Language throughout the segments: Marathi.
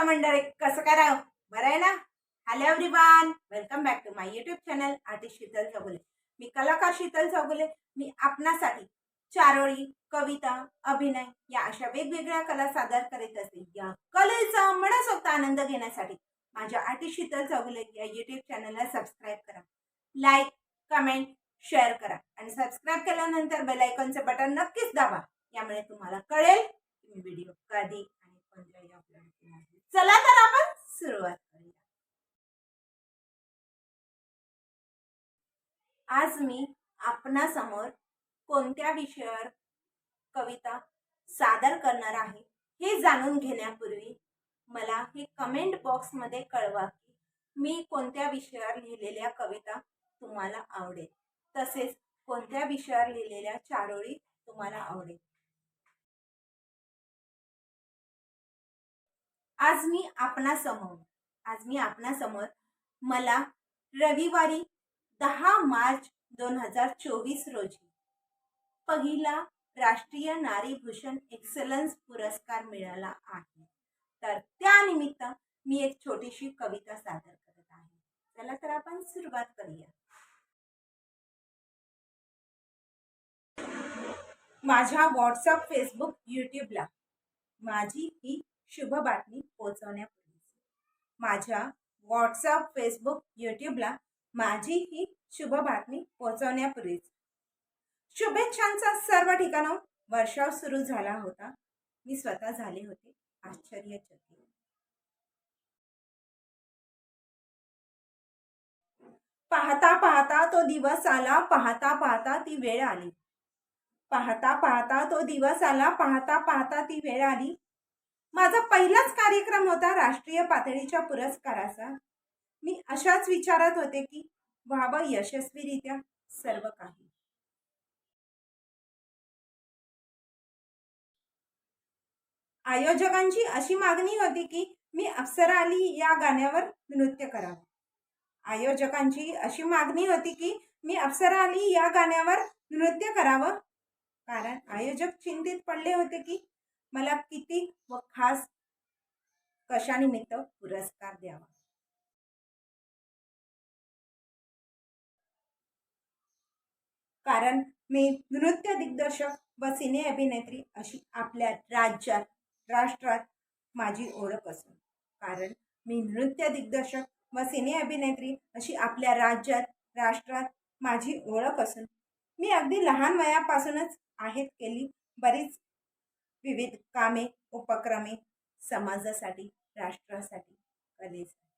चला मंडळी, कसं काय राव, बरं आहे ना? Hello everyone, welcome back to my YouTube channel artist Sheetal Chougule. मी कलाकार शीतल चौगुले। मी आपणासाठी चारोळी, कविता, अभिनय या अशा वेगवेगळ्या कला सादर करीत असते। या कलेचा मनसोक्त आनंद घेण्यासाठी माझ्या आर्टिस्ट शीतल चौगुले या युट्यूब चॅनलला सबस्क्राईब करा, लाईक, कमेंट, शेअर करा आणि सबस्क्राईब केल्यानंतर बेल आयकॉनचे बटन नक्कीच दाबा। यामुळे तुम्हाला कळेल की मी व्हिडिओ कधी आणि कोणत्याही अपलोड केला आहे। चला तर आपण सुरुवात करूया। आज मी आपणासमोर कोणत्या विषयावर कविता सादर करणार आहे हे जाणून घेण्यापूर्वी मला हे कमेंट बॉक्स मध्ये कळवा की मी कोणत्या विषयावर लिहिलेल्या कविता तुम्हाला आवडेल, तसेच कोणत्या विषयावर लिहिलेल्या चारोळी तुम्हाला आवडेल। आज मी आपणासमोर मला रविवारी 10 मार्च 2024 रोजी पहिला राष्ट्रीय नारी भूषण एक्सलन्स पुरस्कार मिळाला आहे। तर त्यानिमित्त मी एक छोटीशी कविता सादर करत आहे। चला तर आपण सुरुवात करूया। माझ्या व्हॉट्सअप, फेसबुक, यूट्यूबला माझी ही शुभ बातमी पोहोचवण्यापूर्वी माझ्या व्हॉट्सअप, फेसबुक, यूट्यूबला माझी ही शुभ बातमी पोहोचवण्यापूर्वीच शुभेच्छांचा सर्व ठिकाणाहून वर्षाव सुरू झाला होता। मी स्वतः झाले होते आश्चर्यचकित। पाहता पाहता तो दिवस आला, पाहता पाहता ती वेळ आली। पाहता पाहता तो दिवस आला, पाहता पाहता ती वेळ आली। माझा पहिलाच कार्यक्रम होता राष्ट्रीय पातळीच्या पुरस्काराचा। मी अशाच विचारात होते की व्हावं यशस्वीरित्या सर्व काही। आयोजकांची अशी मागणी होती की मी अप्सरा आली या गाण्यावर नृत्य करावं। आयोजकांची अशी मागणी होती की मी अप्सरा आली या गाण्यावर नृत्य करावं, कारण आयोजक चिंतित पडले होते की मला किती व खास कशानिमित्त पुरस्कार द्यावा। कारण मी नृत्य दिग्दर्शक व सिने अभिनेत्री अशी आपल्या राज्यात, राष्ट्रात माझी ओळख असून, कारण मी नृत्य दिग्दर्शक व सिने अभिनेत्री अशी आपल्या राज्यात, राष्ट्रात माझी ओळख असून मी अगदी लहान वयापासूनच आहेत केली बरीच विविध कामे, उपक्रमे समाजासाठी, राष्ट्रासाठी, कलेसाठी।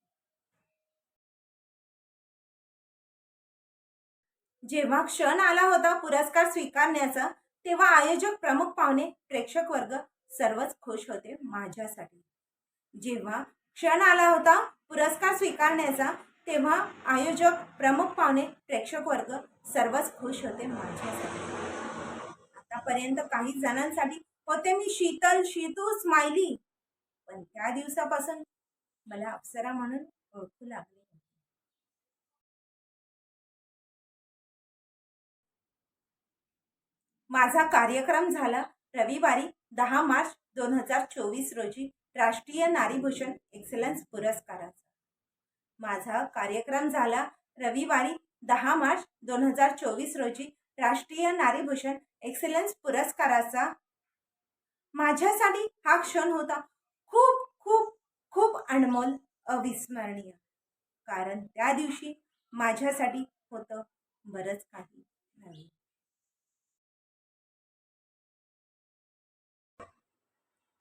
जेव्हा क्षण आला होता पुरस्कार स्वीकारण्याचा, तेव्हा आयोजक, प्रमुख पाहुणे, प्रेक्षक वर्ग सर्वच खुश होते माझ्यासाठी। जेव्हा क्षण आला होता पुरस्कार स्वीकारण्याचा, तेव्हा आयोजक, प्रमुख पाहुणे, प्रेक्षक वर्ग सर्वच खुश होते माझ्यासाठी। आतापर्यंत काही जणांसाठी होते मी शीतल, शीतू, स्माइली, पण त्या दिवसापासून मला अप्सरा म्हणून ओळखू लागले। माझा कार्यक्रम झाला रविवारी 10 मार्च 2024 रोजी राष्ट्रीय नारी भूषण एक्सलन्स पुरस्काराचा। माझा कार्यक्रम झाला रविवारी 10 मार्च 2024 रोजी राष्ट्रीय नारी भूषण एक्सलन्स पुरस्काराचा। माझ्यासाठी हा क्षण होता खूप खूप खूप अनमोल, अविस्मरणीय, कारण त्या दिवशी माझ्यासाठी होतं बरंच काही नवीन।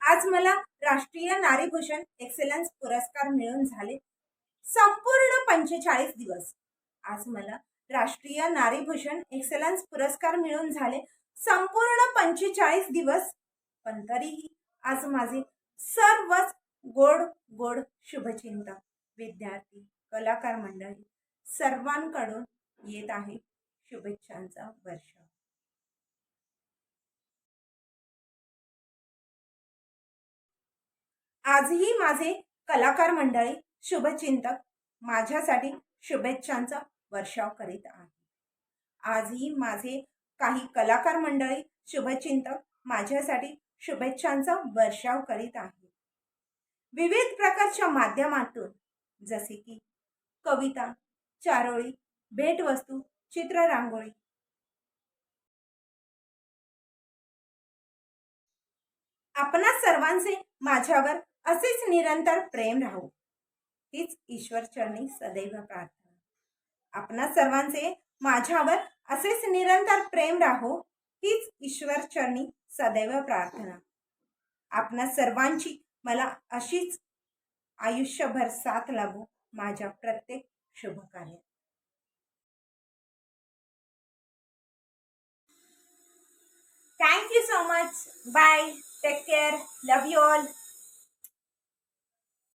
आज मला राष्ट्रीय नारी भूषण एक्सलन्स पुरस्कार मिळून झाले संपूर्ण 45 दिवस। आज मला राष्ट्रीय नारी भूषण एक्सलन्स पुरस्कार मिळून झाले संपूर्ण 45 दिवस, पण तरीही आज माझे सर्वच गोड गोड शुभचिंतक, विद्यार्थी, कलाकार मंडळी सर्वांकडून येत आहे शुभेच्छांचा वर्षाव। आजही माझे कलाकार मंडळी, शुभचिंतक माझ्यासाठी शुभेच्छांचा वर्षाव करीत आहे। आजही माझे काही कलाकार मंडळी, शुभचिंतक माझ्यासाठी शुभेच्छांचा वर्षाव करीत आहे। विविध प्रकारच्या माध्यमातून, जसे की कविता, चारोळी, भेटवस्तू, चित्र, रांगोळी. आपणा सर्वांचे माझ्यावर असेच निरंतर प्रेम राहो, हीच ईश्वर चरणी सदैव प्रार्थना. आपणा सर्वांचे माझ्यावर असेच निरंतर प्रेम राहो, हीच ईश्वर चरणी सदैव प्रार्थना. आपणा सर्वांची मला अशीच आयुष्यभर साथ लाभो माझ्या प्रत्येक शुभ कार्यात. Thank you so much. Bye. Take care. Love you all.